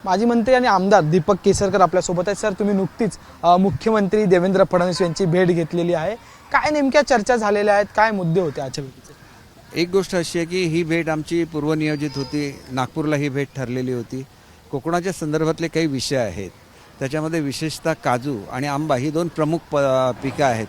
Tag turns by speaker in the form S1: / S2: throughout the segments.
S1: माजी मंत्री आणि आमदार दीपक केसरकर आपल्यासोबत आहेत। सर, तुम्ही नुकतीच मुख्यमंत्री देवेंद्र फडणवीस यांची भेट घेतलेली आहे। काय नेमक्या चर्चा झालेल्या आहेत, काय मुद्दे होते आजच्या भेटीचे?
S2: एक गोष्ट अशी आहे की ही भेट आमची पूर्वनियोजित होती। नागपूरला ही भेट ठरलेली होती। कोकणाच्या संदर्भातले काही विषय आहेत, त्याच्यामध्ये विशेषतः काजू आणि आंबा ही दोन प्रमुख पिकं आहेत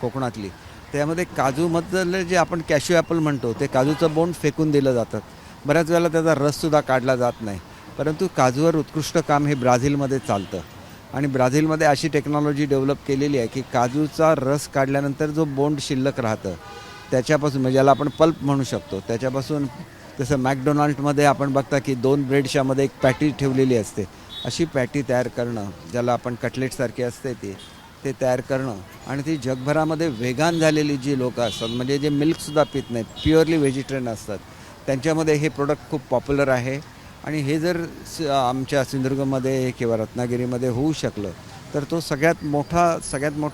S2: कोकणातली। त्यामध्ये काजूमधलं जे आपण कॅश्यू ॲपल म्हणतो ते काजूचं बोंड फेकून दिलं जातं। बऱ्याच वेळेला त्याचा रससुद्धा काढला जात नाही, परंतु काजूवर उत्कृष्ट काम हे ब्राझीलमध्ये चालतं आणि ब्राझीलमध्ये अशी टेक्नॉलॉजी डेव्हलप केलेली आहे की काजूचा रस काढल्यानंतर जो बोंड शिल्लक राहतं त्याच्यापासून, म्हणजे ज्याला आपण पल्प म्हणू शकतो, त्याच्यापासून जसं मॅकडोनाल्डमध्ये आपण बघता की 2 ब्रेडच्यामध्ये एक पॅटी ठेवलेली असते, अशी पॅटी तयार करणं, ज्याला आपण कटलेटसारखी असते ते तयार करणं आणि ती जगभरामध्ये वेगान झालेली जी लोकं असतात, म्हणजे जे मिल्कसुद्धा पित नाहीत, प्युअरली व्हेजिटेरियन असतात, त्यांच्यामध्ये हे प्रोडक्ट खूप पॉप्युलर आहे। आणि हे जर आमच्या सिंधुदुर्गमध्ये किंवा रत्नागिरीमध्ये होऊ शकलं तर तो सगळ्यात मोठा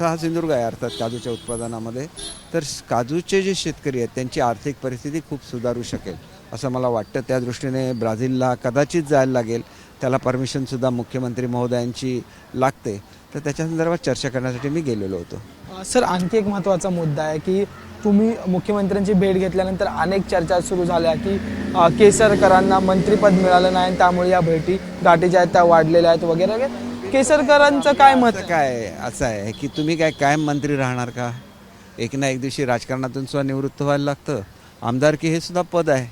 S2: हा सिंधुदुर्ग आहे अर्थात काजूच्या उत्पादनामध्ये। तर काजूचे जे शेतकरी आहेत त्यांची आर्थिक परिस्थिती खूप सुधारू शकेल असं मला वाटतं। त्या दृष्टीने ब्राझीलला कदाचित जायला लागेल, त्याला परमिशनसुद्धा मुख्यमंत्री महोदयांची लागते, तर त्याच्या संदर्भात चर्चा करण्यासाठी मी गेलेलो होतो।
S1: सर, आणखी एक महत्त्वाचा मुद्दा आहे की तुम्ही मुख्यमंत्र्यांची भेट घेतल्यानंतर अनेक चर्चा सुरू झाल्या की केसरकरांना मंत्रिपद मिळालं नाही, त्यामुळे या भेटी गाठी ज्या आहेत त्या वाढलेल्या आहेत वगैरे वगैरे। केसरकरांचं काय मत?
S2: काय असं आहे की तुम्ही काय कायम मंत्री राहणार का? एक ना एक दिवशी राजकारणातून सुद्धा निवृत्त व्हायला लागतं। आमदारकी हे सुद्धा पद आहे,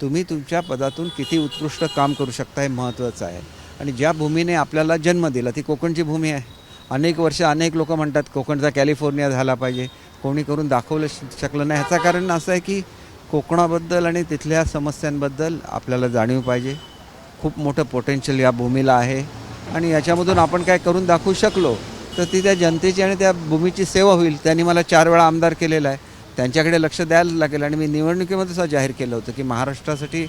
S2: तुम्ही तुमच्या पदातून किती उत्कृष्ट काम करू शकता हे महत्त्वाचं आहे। आणि ज्या भूमीने आपल्याला जन्म दिला ती कोकणची भूमी आहे। अनेक वर्ष अनेक लोक म्हणतात कोकणचा कॅलिफोर्निया झाला पाहिजे, कोणी करून दाखवलं शकलं नाही। ह्याचं कारण असं आहे की कोकणाबद्दल आणि तिथल्या समस्यांबद्दल आपल्याला जाणीव पाहिजे। खूप मोठं पोटेन्शियल या भूमीला आहे आणि याच्यामधून आपण काय करून दाखवू शकलो तर ती त्या जनतेची आणि त्या भूमीची सेवा होईल। त्यांनी मला 4 वेळा आमदार केलेला आहे, त्यांच्याकडे लक्ष द्यायला लागेल। आणि मी निवडणुकीमध्ये सुद्धा जाहीर केलं होतं की महाराष्ट्रासाठी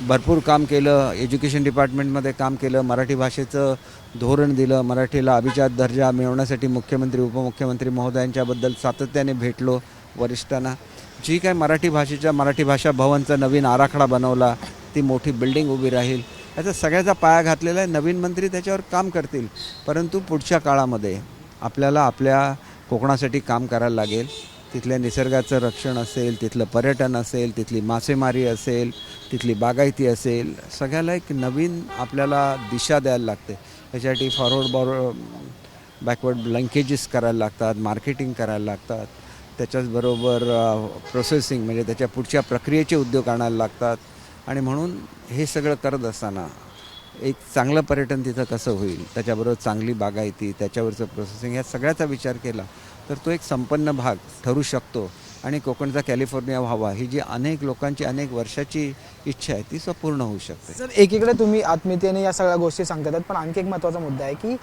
S2: भरपूर काम केलं, एज्युकेशन डिपार्टमेंटमध्ये काम केलं, मराठी भाषेचं धोरण दिलं, मराठीला अभिजात दर्जा मिळवण्यासाठी मुख्यमंत्री उपमुख्यमंत्री महोदयांच्याबद्दल सातत्याने भेटलो वरिष्ठांना। जी काय मराठी भाषा भवनचा नवीन आराखडा बनवला, ती मोठी बिल्डिंग उभी राहील, याचा सगळ्याचा पाया घातलेला आहे। नवीन मंत्री त्याच्यावर काम करतील, परंतु पुढच्या काळामध्ये आपल्याला आपल्या कोकणासाठी काम करायला लागेल। तिथल्या निसर्गाचं रक्षण असेल, तिथलं पर्यटन असेल, तिथली मासेमारी असेल, तिथली बागायती असेल, सगळ्याला एक नवीन आपल्याला दिशा द्यायला लागते। याच्यासाठी बॅकवर्ड लिंकेजेस करायला लागतात, मार्केटिंग करायला लागतात, त्याच्याचबरोबर प्रोसेसिंग म्हणजे त्याच्या पुढच्या प्रक्रियेचे उद्योग आणायला लागतात। आणि म्हणून हे सगळं करत असताना एक चांगलं पर्यटन तिथं कसं होईल, त्याच्याबरोबर चांगली बागायती, त्याच्यावरचं प्रोसेसिंग, या सगळ्याचा विचार केला तर तो एक संपन्न भाग ठरू शकतो आणि कोकणचा कॅलिफोर्निया व्हावा ही जी अनेक लोकांची अनेक वर्षाची इच्छा आहे ती पूर्ण होऊ शकते।
S1: सर, एकीकडे तुम्ही आत्मीयतेने या सगळ्या गोष्टी सांगतात, पण आणखी एक महत्त्वाचा मुद्दा आहे की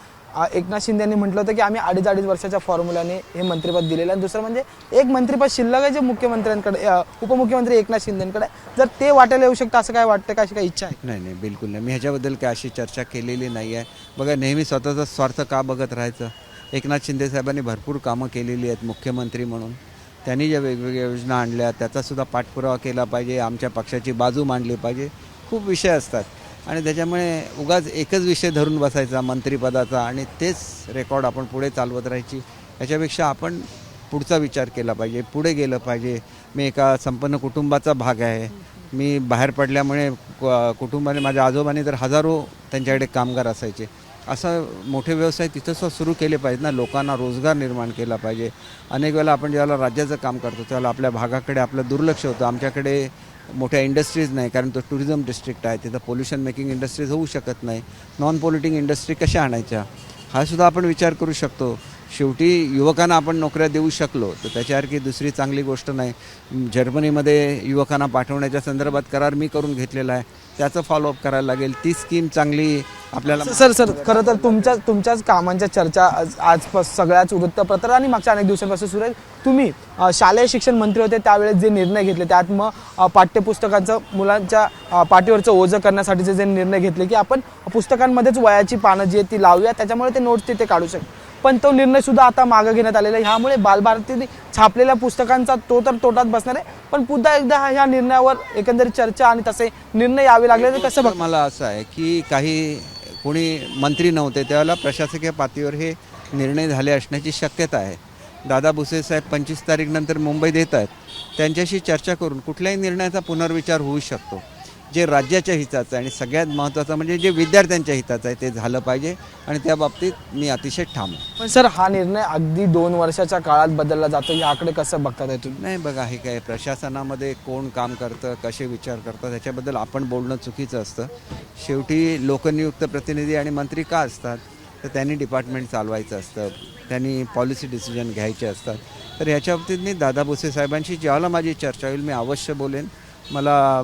S1: एकनाथ शिंदे यांनी म्हटलं होतं की आम्ही 2.5 वर्षाच्या फॉर्म्युल्याने हे मंत्रिपद दिलेलं आहे। आणि दुसरं म्हणजे एक मंत्रिपद शिल्लक आहे जे मुख्यमंत्र्यांकडे उपमुख्यमंत्री एकनाथ शिंदेंकडे, जर ते वाटायला येऊ शकतं असं काय वाटतं का, अशी काही इच्छा आहे?
S2: नाही, बिलकुल नाही। मी ह्याच्याबद्दल काय अशी चर्चा केलेली नाही आहे। बघा, नेहमी स्वतःचा स्वार्थ का बघत राहायचं? एकनाथ शिंदे साहेबांनी भरपूर कामं केलेली आहेत मुख्यमंत्री म्हणून। त्यांनी ज्या वेगवेगळ्या योजना आणल्या त्याचासुद्धा पाठपुरावा केला पाहिजे, आमच्या पक्षाची बाजू मांडली पाहिजे। खूप विषय असतात आणि त्याच्यामुळे उगाच एकच विषय धरून बसायचा मंत्रिपदाचा आणि तेच रेकॉर्ड आपण पुढे चालवत राहायची, याच्यापेक्षा आपण पुढचा विचार केला पाहिजे, पुढे गेलं पाहिजे। मी एका संपन्न कुटुंबाचा भाग आहे। मी बाहेर पडल्यामुळे कुटुंबाने, माझ्या आजोबांनी तर हजारो त्यांच्याकडे कामगार असायचे, असं मोठे व्यवसाय तिथंसुद्धा सुरू केले पाहिजेत ना, लोकांना रोजगार निर्माण केला पाहिजे। अनेक वेळेला आपण ज्यावेळेला राज्याचं काम करतो त्यावेळेला आपल्या भागाकडे आपलं दुर्लक्ष होतं। आमच्याकडे मोठ्या इंडस्ट्रीज नाही, कारण तो टुरिझम डिस्ट्रिक्ट आहे, तिथं पोल्युशन मेकिंग इंडस्ट्रीज होऊ शकत नाही। नॉन पोल्युटिंग इंडस्ट्री कशा आणायच्या हा सुद्धा आपण विचार करू शकतो। शेवटी युवकांना आपण नोकऱ्या देऊ शकलो तर त्याच्यासारखी दुसरी चांगली गोष्ट नाही। जर्मनीमध्ये युवकांना पाठवण्याच्या संदर्भात करार मी करून घेतलेला आहे, त्याचं फॉलोअप करायला लागेल। ती स्कीम चांगली आपल्याला।
S1: सर, खरं तर तुमच्याच कामांच्या चर्चा आज सगळ्याच वृत्तपत्र आणि मागच्या अनेक दिवसांपासून सुरू आहे। तुम्ही शालेय शिक्षण मंत्री होते त्यावेळेस जे निर्णय घेतले, त्यात मग पाठ्यपुस्तकांचं मुलांच्या पाठीवरचं ओझं करण्यासाठीचे जे निर्णय घेतले की आपण पुस्तकांमध्येच वयाची पानं जी आहेत ती लावूया, त्याच्यामुळे ते नोट्स तिथे काढू शकतो, पण तो निर्णय सुद्धा आता मागे घेण्यात आलेला आहे। ह्यामुळे बालभारतीने छापलेल्या पुस्तकांचा तो तर तोटात बसणार आहे, पण पुन्हा एकदा ह्या निर्णयावर एकंदरीत चर्चा आणि तसे निर्णय यावे लागले तर कसं बघ?
S2: मला असं आहे की काही कोणी मंत्री नव्हते त्यावेळेला प्रशासकीय पातळीवर हे निर्णय झाले असण्याची शक्यता आहे. दादा भुसे साहेब 25 तारीखनंतर मुंबईत येत आहेत. त्यांच्याशी चर्चा करून कुठल्याही निर्णयाचा पुनर्विचार होऊ शकतो. जे राज्याच्या हिताचं आहे आणि सगळ्यात महत्त्वाचं म्हणजे जे विद्यार्थ्यांच्या हिताचं आहे ते झालं पाहिजे आणि त्या बाबतीत मी अतिशय ठाम आहे.
S1: पण सर हा निर्णय अगदी 2 वर्षाच्या काळात बदलला जातो, याकडे कसं बघतात आहे तुम्ही?
S2: नाही बघा, हे काय प्रशासनामध्ये कोण काम करतं, कसे विचार करतात त्याच्याबद्दल आपण बोलणं चुकीचं असतं. शेवटी लोकनियुक्त प्रतिनिधी आणि मंत्री का असतात? तर त्यांनी डिपार्टमेंट चालवायचं असतं, त्यांनी पॉलिसी डिसिजन घ्यायचे असतात. तर ह्याच्या बाबतीत मी दादा भुसे साहेबांशी ज्यावेळेला माझी चर्चा होईल मी अवश्य बोलेन. मला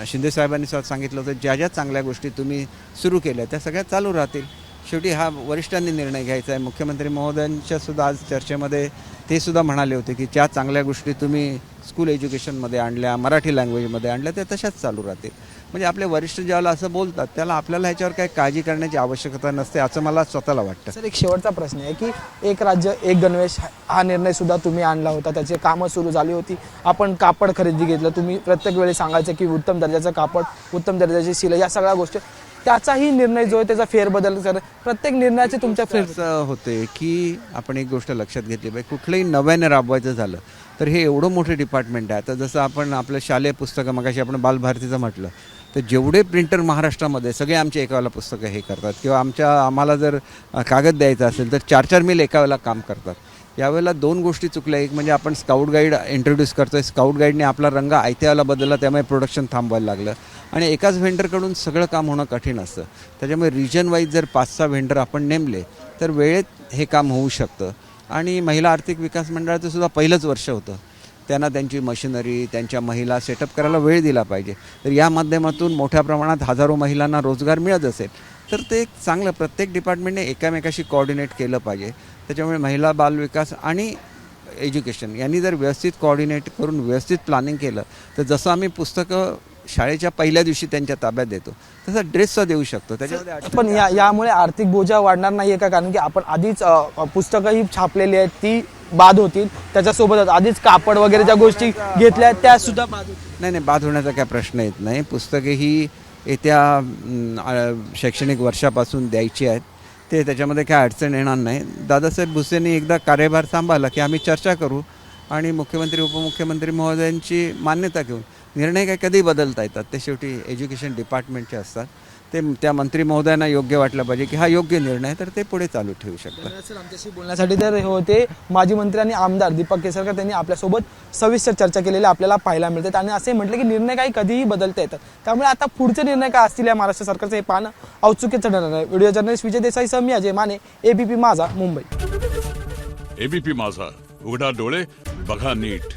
S2: शिंदे साहेबांनी सुद्धा सांगितलं होतं ज्या ज्या चांगल्या गोष्टी तुम्ही सुरू केल्या त्या सगळ्या चालू राहतील. शेवटी हा वरिष्ठांनी निर्णय घ्यायचा आहे. मुख्यमंत्री महोदयांच्या सुद्धा आज चर्चेमध्ये ते सुद्धा म्हणाले होते की ज्या चांगल्या गोष्टी तुम्ही स्कूल एज्युकेशनमध्ये आणल्या, मराठी लँग्वेजमध्ये आणल्या त्या तशाच चालू राहतील. म्हणजे आपले वरिष्ठ ज्याला असं बोलतात त्याला आपल्याला ह्याच्यावर काही काळजी करण्याची आवश्यकता नसते असं मला स्वतःला वाटतं.
S1: सर एक शेवटचा प्रश्न आहे की एक राज्य एक गणवेश हा निर्णय सुद्धा तुम्ही आणला होता, त्याची कामं सुरू झाली होती. आपण कापड खरेदी घेतलं, तुम्ही प्रत्येक वेळी सांगायचं की उत्तम दर्जाचं कापड, उत्तम दर्जाची शिलाई, या सगळ्या गोष्टी, त्याचाही निर्णय जो आहे त्याचा फेरबदल कर, प्रत्येक निर्णयाचे तुमच्या
S2: असं होते की आपण एक गोष्ट लक्षात घेतली पाहिजे, कुठलंही नव्याने राबवायचं झालं तर हे एवढं मोठं डिपार्टमेंट आहे. आता जसं आपण आपलं शालेय पुस्तकं मगाशी आपण बालभारतीचं म्हटलं तर जेवढे प्रिंटर महाराष्ट्रामध्ये सगळे आमचे एका वेळेला पुस्तकं हे करतात किंवा आम्हाला जर कागद द्यायचा असेल तर 4-4 मिल एका वेळेला काम करतात. यावेळेला 2 गोष्टी चुकल्या. एक म्हणजे आपण स्काउट गाईड इंट्रोड्यूस करतोय, स्काउट गाईडने आपला रंग आयत्याला बदलला त्यामुळे प्रोडक्शन थांबवायला लागलं आणि एकाच व्हेंडरकडून सगळं काम होणं कठीण असतं. त्याच्यामुळे रिजन वाईज जर 5-6 व्हेंडर आपण नेमले तर वेळेत हे काम होऊ शकतं. आणि महिला आर्थिक विकास मंडळाचं सुद्धा पहिलंच वर्ष होतं, त्यांना त्यांची मशिनरी, त्यांच्या महिला सेटअप करायला वेळ दिला पाहिजे. तर या माध्यमातून मोठ्या प्रमाणात हजारो महिलांना रोजगार मिळत असेल तर ते एक चांगलं, प्रत्येक डिपार्टमेंटने एकामेकाशी कोऑर्डिनेट केलं पाहिजे. त्याच्यामुळे महिला बालविकास आणि एज्युकेशन यांनी जर व्यवस्थित कोऑर्डिनेट करून व्यवस्थित प्लॅनिंग केलं तर जसं आम्ही पुस्तकं शाळेच्या पहिल्या दिवशी त्यांच्या ताब्यात देतो तसा ड्रेसचा देऊ शकतो. त्याच्यामध्ये
S1: पण यामुळे आर्थिक बोजा वाढणार नाहीये का? कारण की आपण आधीच पुस्तकंही छापलेली आहेत, ती बाद होतील, त्याच्यासोबतच आधीच कापड वगैरे ज्या गोष्टी घेतल्या त्या सुद्धा बाद होतील.
S2: नाही, बाद होण्याचा काय प्रश्न येत नाही. पुस्तके ही येत्या शैक्षणिक वर्षापासून द्यायची आहेत, ते त्याच्यामध्ये काय अडचण येणार नाही. दादासाहेब भुसेंनी एकदा कार्यभार सांभाळला की आम्ही चर्चा करू आणि मुख्यमंत्री उपमुख्यमंत्री महोदयांची मान्यता घेऊन निर्णय काय कधी बदलता येतात. ते शेवटी एज्युकेशन डिपार्टमेंटचे असतात. ते त्या मंत्री महोदयांना योग्य वाटलं पाहिजे की हा योग्य निर्णय आहे तर ते पुढे चालू ठेवू शकतात.
S1: सर आमच्याशी बोलण्यासाठी तर होते माजी मंत्री आणि आमदार दीपक केसरकर, त्यांनी आपल्यासोबत सविस्तर चर्चा केलेली आपल्याला पाहायला मिळते आणि असे म्हटले की निर्णय काही कधीही बदलता येतात. त्यामुळे आता पुढचे निर्णय काय असतील या महाराष्ट्र सरकारचं हे पाहणं औत्सुक्याचं ठरणार आहे. व्हिडिओ जर्नलिस्ट विजय देसाई, मी अजय माने, एबीपी माझा, मुंबई.
S3: एबीपी माझा, उघडा डोळे बघा नीट.